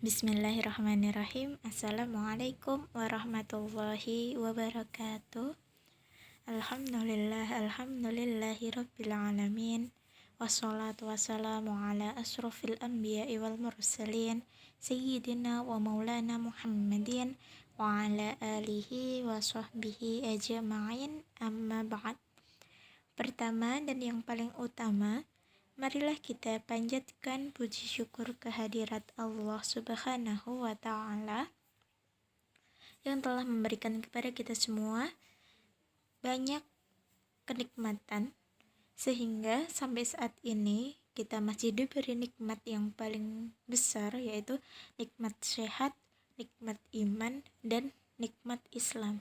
Bismillahirrahmanirrahim. Assalamualaikum warahmatullahi wabarakatuh. Alhamdulillahi rabbil alamin. Wassalatu wassalamu ala asrofil anbiya'i wal mursalin Sayyidina wa maulana Muhammadin wa ala alihi wa sahbihi ajma'in, amma ba'd. Pertama dan yang paling utama, marilah kita panjatkan puji syukur kehadirat Allah Subhanahu wa Ta'ala yang telah memberikan kepada kita semua banyak kenikmatan, sehingga sampai saat ini kita masih diberi nikmat yang paling besar, yaitu nikmat sehat, nikmat iman, dan nikmat Islam.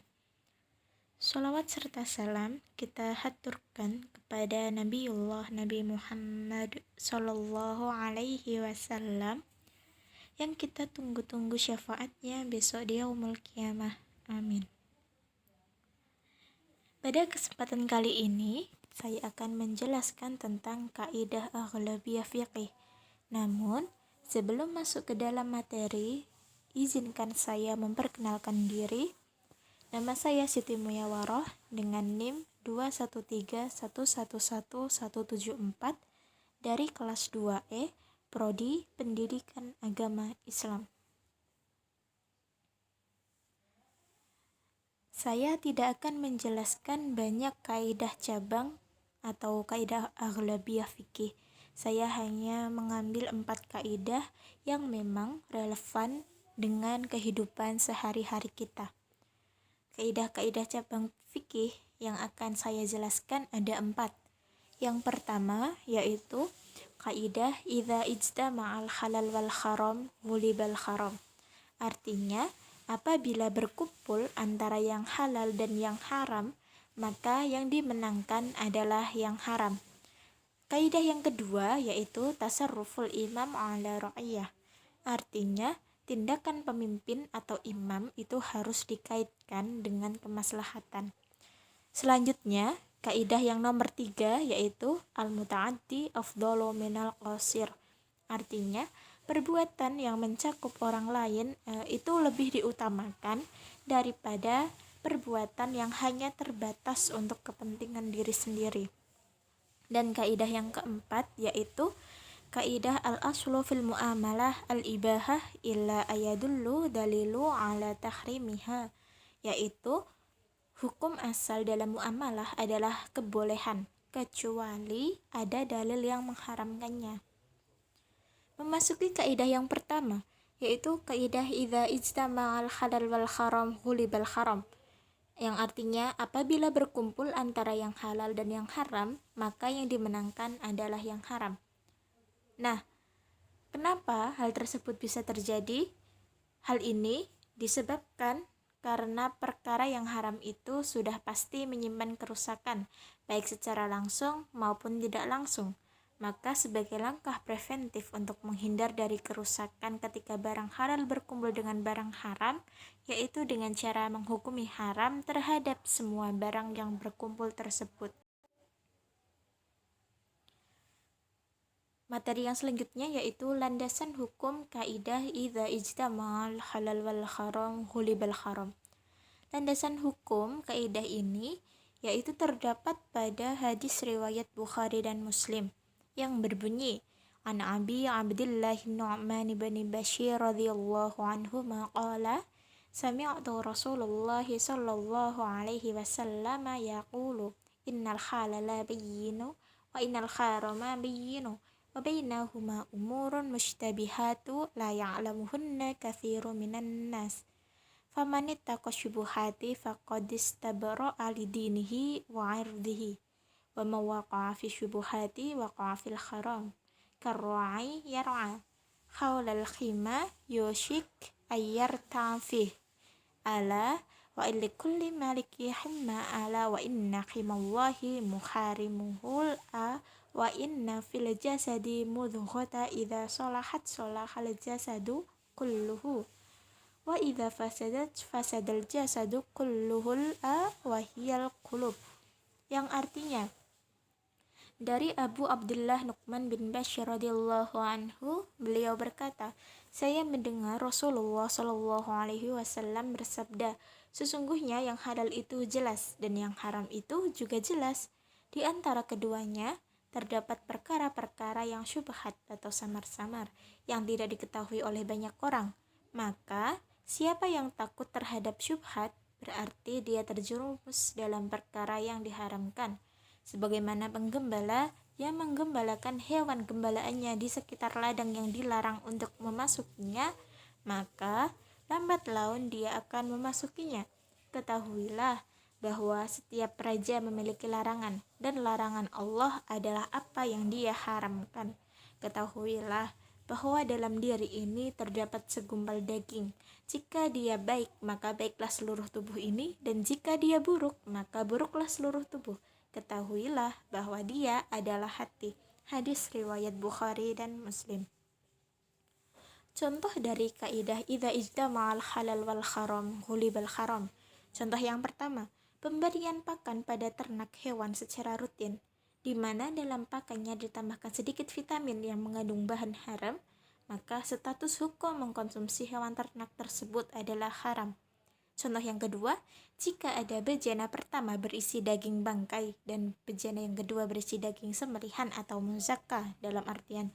Sholawat serta salam kita haturkan kepada Nabi Muhammad Sallallahu Alaihi Wasallam yang kita tunggu-tunggu syafaatnya besok di yaumul qiyamah. Amin. Pada kesempatan kali ini saya akan menjelaskan tentang kaidah aghlabiyah fiqih. Namun sebelum masuk ke dalam materi, izinkan saya memperkenalkan diri. Nama saya Siti Muyawaroh dengan NIM 213111174 dari kelas 2E, Prodi Pendidikan Agama Islam. Saya tidak akan menjelaskan banyak kaidah cabang atau kaidah aghlabiyah fikih. Saya hanya mengambil 4 kaidah yang memang relevan dengan kehidupan sehari-hari kita. Kaidah-kaidah cabang fikih yang akan saya jelaskan ada 4. Yang pertama yaitu kaidah idza ijtama'al halal wal haram ghulibal haram. Artinya, apabila berkumpul antara yang halal dan yang haram, maka yang dimenangkan adalah yang haram. Kaidah yang kedua yaitu tasarruful imam ala ra'iyah. Artinya, tindakan pemimpin atau imam itu harus dikaitkan dengan kemaslahatan. Selanjutnya, kaidah yang nomor 3 yaitu al-muta'addi afdalu minal qasir. Artinya, perbuatan yang mencakup orang lain itu lebih diutamakan daripada perbuatan yang hanya terbatas untuk kepentingan diri sendiri. Dan kaidah yang keempat yaitu kaidah al-aslu fil mu'amalah al-ibahah illa ayadullu dalilu ala tahrimiha, yaitu hukum asal dalam muamalah adalah kebolehan kecuali ada dalil yang mengharamkannya. Memasuki kaidah yang pertama yaitu kaidah idza ijtama'al halal wal haram ghulibal haram, yang artinya apabila berkumpul antara yang halal dan yang haram, maka yang dimenangkan adalah yang haram. Nah, kenapa hal tersebut bisa terjadi? Hal ini disebabkan karena perkara yang haram itu sudah pasti menyimpan kerusakan, baik secara langsung maupun tidak langsung. Maka sebagai langkah preventif untuk menghindar dari kerusakan ketika barang halal berkumpul dengan barang haram, yaitu dengan cara menghukumi haram terhadap semua barang yang berkumpul tersebut. Materi yang selanjutnya yaitu landasan hukum kaidah idza ijtama'al halal wal haram ghulibal haram. Landasan hukum kaidah ini yaitu terdapat pada hadis riwayat Bukhari dan Muslim yang berbunyi, An Abi Abdillah Nu'man bin Bashir radhiyallahu anhu maqala sami'tu Rasulullah sallallahu alaihi wasallam yaqulu innal halala bayyinu wa innal harama bayyinu wa bainahuma umurun mushtabihatu la ya'lamuhunna katsirun minan nas faman ittaqa syubuhati faqad istabra'a lidinihi wa 'irdihi wa man waqa'a fi syubuhati waqa'a fil haram karra'i yar'a hawlal khima yushik ayyarta'a fih ala wa illi kulli maliki himma ala wa inna khimallahi muharimuhul wa inna fil jasadi mudghata idza salahat salahal jasadu kulluhu wa idza fasadat fasadal jasadu kulluhul wa hiyal qulub, yang artinya Dari Abu Abdullah Nu'man bin Bashir radhiyallahu anhu, beliau berkata, saya mendengar Rasulullah Shallallahu alaihi wasallam bersabda, sesungguhnya yang halal itu jelas dan yang haram itu juga jelas. Di antara keduanya terdapat perkara-perkara yang syubhat atau samar-samar yang tidak diketahui oleh banyak orang. Maka siapa yang takut terhadap syubhat berarti dia terjerumus dalam perkara yang diharamkan. Sebagaimana penggembala yang menggembalakan hewan gembalaannya di sekitar ladang yang dilarang untuk memasukinya, maka lambat laun dia akan memasukinya. Ketahuilah bahwa setiap raja memiliki larangan, dan larangan Allah adalah apa yang dia haramkan. Ketahuilah bahwa dalam diri ini terdapat segumpal daging. Jika dia baik, maka baiklah seluruh tubuh ini, dan jika dia buruk, maka buruklah seluruh tubuh. Ketahuilah bahwa dia adalah hati. Hadis riwayat Bukhari dan Muslim. Contoh dari kaidah idza ijtama'al halal wal haram ghulibal haram. Contoh yang pertama, pemberian pakan pada ternak hewan secara rutin, di mana dalam pakannya ditambahkan sedikit vitamin yang mengandung bahan haram, maka status hukum mengkonsumsi hewan ternak tersebut adalah haram. Contoh yang kedua, jika ada bejana pertama berisi daging bangkai dan bejana yang kedua berisi daging sembelihan atau muzakkah, dalam artian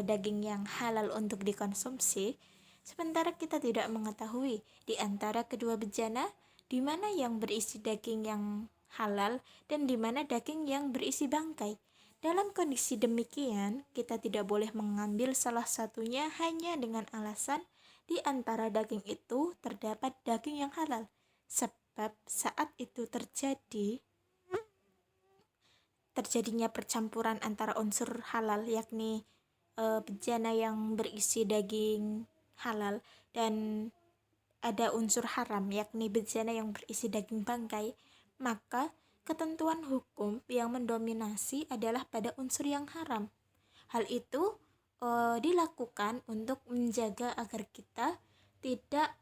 daging yang halal untuk dikonsumsi, sementara kita tidak mengetahui di antara kedua bejana di mana yang berisi daging yang halal dan di mana daging yang berisi bangkai. Dalam kondisi demikian, kita tidak boleh mengambil salah satunya hanya dengan alasan di antara daging itu terdapat daging yang halal, sebab saat itu terjadinya percampuran antara unsur halal, yakni bejana yang berisi daging halal, dan ada unsur haram, yakni bejana yang berisi daging bangkai, maka ketentuan hukum yang mendominasi adalah pada unsur yang haram. Hal itu dilakukan untuk menjaga agar kita tidak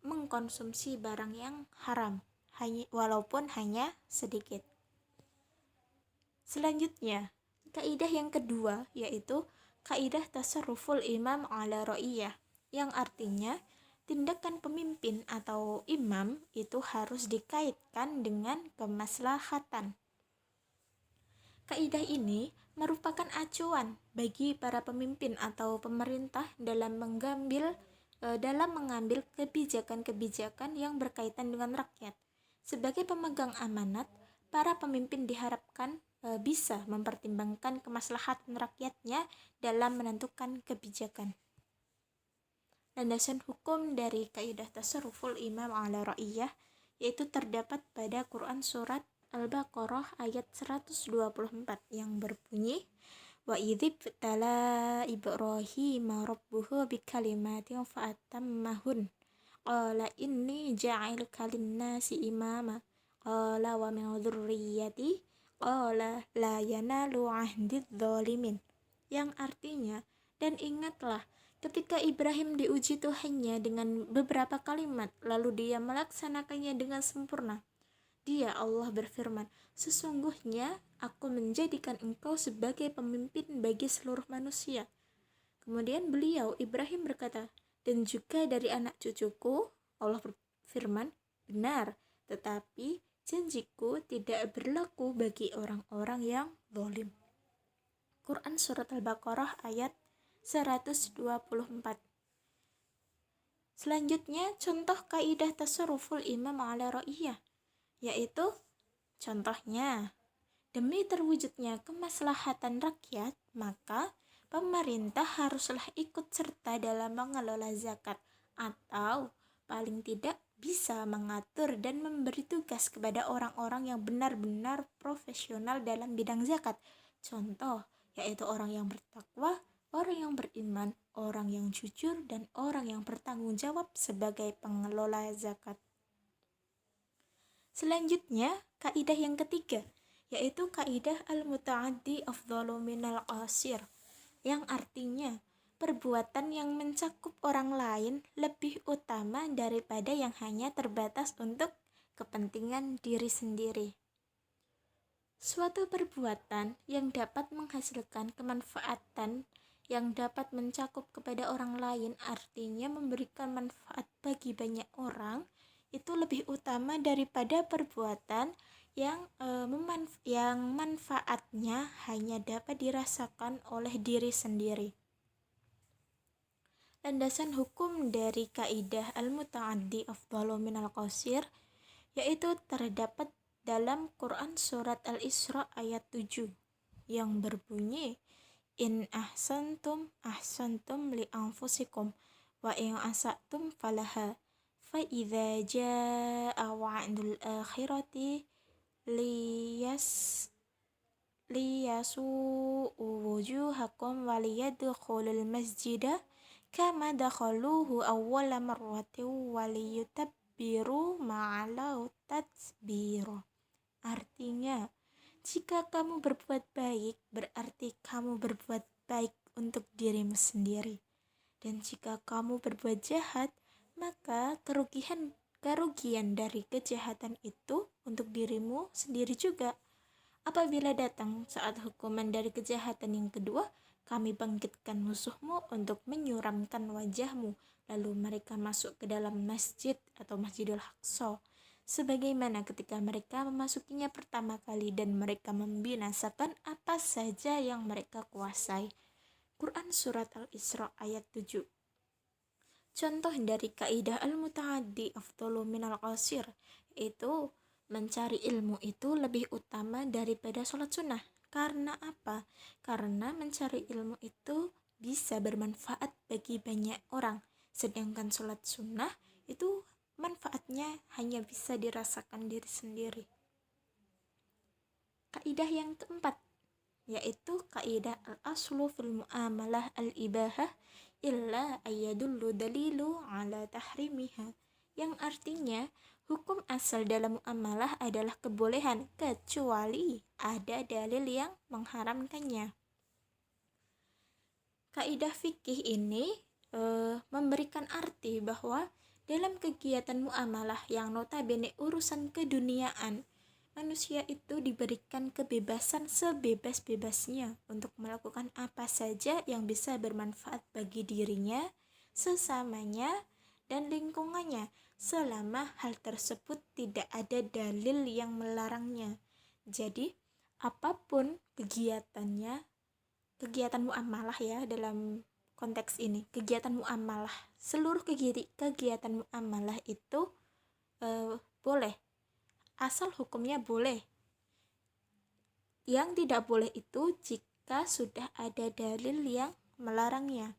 mengkonsumsi barang yang haram, walaupun hanya sedikit. Selanjutnya, kaidah yang kedua yaitu kaidah tasarruful imam ala ra'iyah, yang artinya tindakan pemimpin atau imam itu harus dikaitkan dengan kemaslahatan. Kaidah ini merupakan acuan bagi para pemimpin atau pemerintah dalam mengambil kebijakan-kebijakan yang berkaitan dengan rakyat. Sebagai pemegang amanat, para pemimpin diharapkan bisa mempertimbangkan kemaslahatan rakyatnya dalam menentukan kebijakan. Landasan hukum dari kaidah tasarruful imam ala ra'iyah yaitu terdapat pada Quran surat Al-Baqarah ayat 124 yang berbunyi, wa idzib tala Ibrahim rabbuhu bikalimatin fa'atammahun qala inni ja'ilka linnasi imama qala wa min dzurriyyati qala la yanalu ahdidz zalimin, yang artinya, dan ingatlah ketika Ibrahim diuji Tuhannya dengan beberapa kalimat lalu dia melaksanakannya dengan sempurna. Dia, Allah, berfirman, sesungguhnya aku menjadikan engkau sebagai pemimpin bagi seluruh manusia. Kemudian beliau, Ibrahim, berkata, dan juga dari anak cucuku. Allah berfirman, benar, tetapi janjiku tidak berlaku bagi orang-orang yang zalim. Quran surat Al-Baqarah ayat 124. Selanjutnya, contoh kaidah tasarruful imam ala ra'iyah, yaitu contohnya, demi terwujudnya kemaslahatan rakyat, maka pemerintah haruslah ikut serta dalam mengelola zakat, atau paling tidak bisa mengatur dan memberi tugas kepada orang-orang yang benar-benar profesional dalam bidang zakat. Contoh, yaitu orang yang bertakwa, orang yang beriman, orang yang jujur, dan orang yang bertanggung jawab sebagai pengelola zakat. Selanjutnya, kaidah yang ketiga, yaitu kaidah al-muta'addi afdhalu minal qasir, yang artinya perbuatan yang mencakup orang lain lebih utama daripada yang hanya terbatas untuk kepentingan diri sendiri. Suatu perbuatan yang dapat menghasilkan kemanfaatan yang dapat mencakup kepada orang lain, artinya memberikan manfaat bagi banyak orang, itu lebih utama daripada perbuatan yang manfaatnya hanya dapat dirasakan oleh diri sendiri. Landasan hukum dari kaidah al-muta'addi afdalu minal qasir yaitu terdapat dalam Quran surat Al-Isra ayat 7 yang berbunyi, in ahsantum li anfusikum wa in asatum falaha fa idza jaa wa'dul akhirati liyasu'u wujuhakum wa liyadkhulul masjida kama dakhaluhu awwala marratin wa liyutabbiru ma'alau tatsbiro. Artinya, jika kamu berbuat baik, berarti kamu berbuat baik untuk dirimu sendiri. Dan jika kamu berbuat jahat, maka kerugian dari kejahatan itu untuk dirimu sendiri juga. Apabila datang saat hukuman dari kejahatan yang kedua, kami bangkitkan musuhmu untuk menyuramkan wajahmu, lalu mereka masuk ke dalam masjid atau Masjidil Aqsa, sebagaimana ketika mereka memasukinya pertama kali dan mereka membinasakan apa saja yang mereka kuasai. Quran Surat Al-Isra ayat 7. Contoh dari kaidah al-muta'addi afdalu minal qasir, itu mencari ilmu itu lebih utama daripada sholat sunnah. Karena apa? Karena mencari ilmu itu bisa bermanfaat bagi banyak orang, sedangkan sholat sunnah itu manfaatnya hanya bisa dirasakan diri sendiri. Kaidah yang keempat yaitu kaidah al-aslu fil muamalah al-ibahah illa ayyadullu dalilu ala tahrimiha, yang artinya hukum asal dalam muamalah adalah kebolehan kecuali ada dalil yang mengharamkannya. Kaidah fikih ini memberikan arti bahwa dalam kegiatan muamalah yang notabene urusan keduniaan, manusia itu diberikan kebebasan sebebas-bebasnya untuk melakukan apa saja yang bisa bermanfaat bagi dirinya, sesamanya, dan lingkungannya, selama hal tersebut tidak ada dalil yang melarangnya. Jadi, apapun kegiatan muamalah ya dalam konteks ini, kegiatan muamalah, seluruh kegiatan muamalah itu boleh, asal hukumnya boleh. Yang tidak boleh itu jika sudah ada dalil yang melarangnya.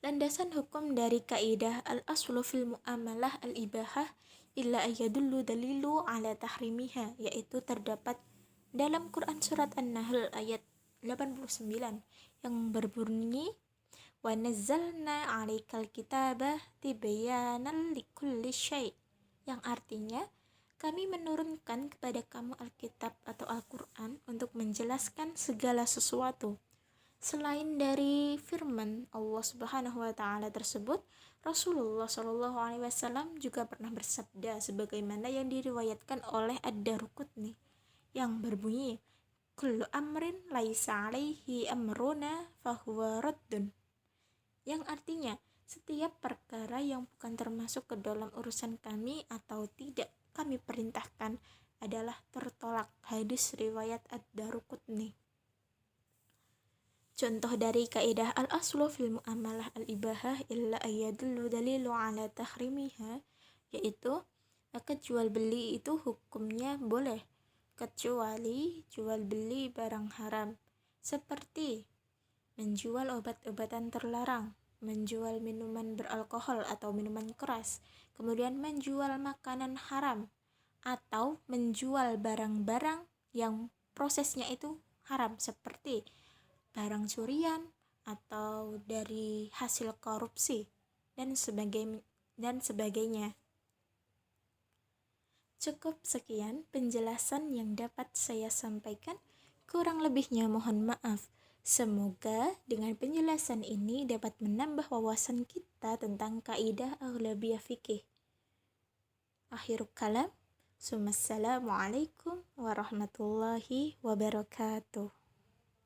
Landasan hukum dari kaidah al-aslu fil muamalah al-ibahah illa ayyadullu dalilu ala tahrimiha, yaitu terdapat dalam Quran surat An-Nahl ayat 89 yang berbunyi, wa nazzalna 'alaikal kitaba tibyanan likulli syai', yang artinya kami menurunkan kepada kamu Alkitab atau Al-Quran untuk menjelaskan segala sesuatu. Selain dari firman Allah Subhanahu wa taala tersebut, Rasulullah Shallallahu alaihi wasallam juga pernah bersabda sebagaimana yang diriwayatkan oleh Ad-Daruqutni yang berbunyi, kullu amrin laisa alaihi amruna fahuwa raddun, yang artinya setiap perkara yang bukan termasuk ke dalam urusan kami atau tidak kami perintahkan adalah tertolak. Hadis riwayat Ad-Daruqutni. Contoh dari kaidah al-aslu fil muamalah al-ibahah illa ayyadullu dalilu ala tahrimiha, yaitu jual beli itu hukumnya boleh kecuali jual beli barang haram, seperti menjual obat-obatan terlarang, menjual minuman beralkohol atau minuman keras, kemudian menjual makanan haram, atau menjual barang-barang yang prosesnya itu haram, seperti barang curian atau dari hasil korupsi dan sebagainya. Cukup sekian penjelasan yang dapat saya sampaikan, kurang lebihnya mohon maaf. Semoga dengan penjelasan ini dapat menambah wawasan kita tentang kaidah aghlabiyah fikih. Akhirul kalam, Assalamualaikum warahmatullahi wabarakatuh.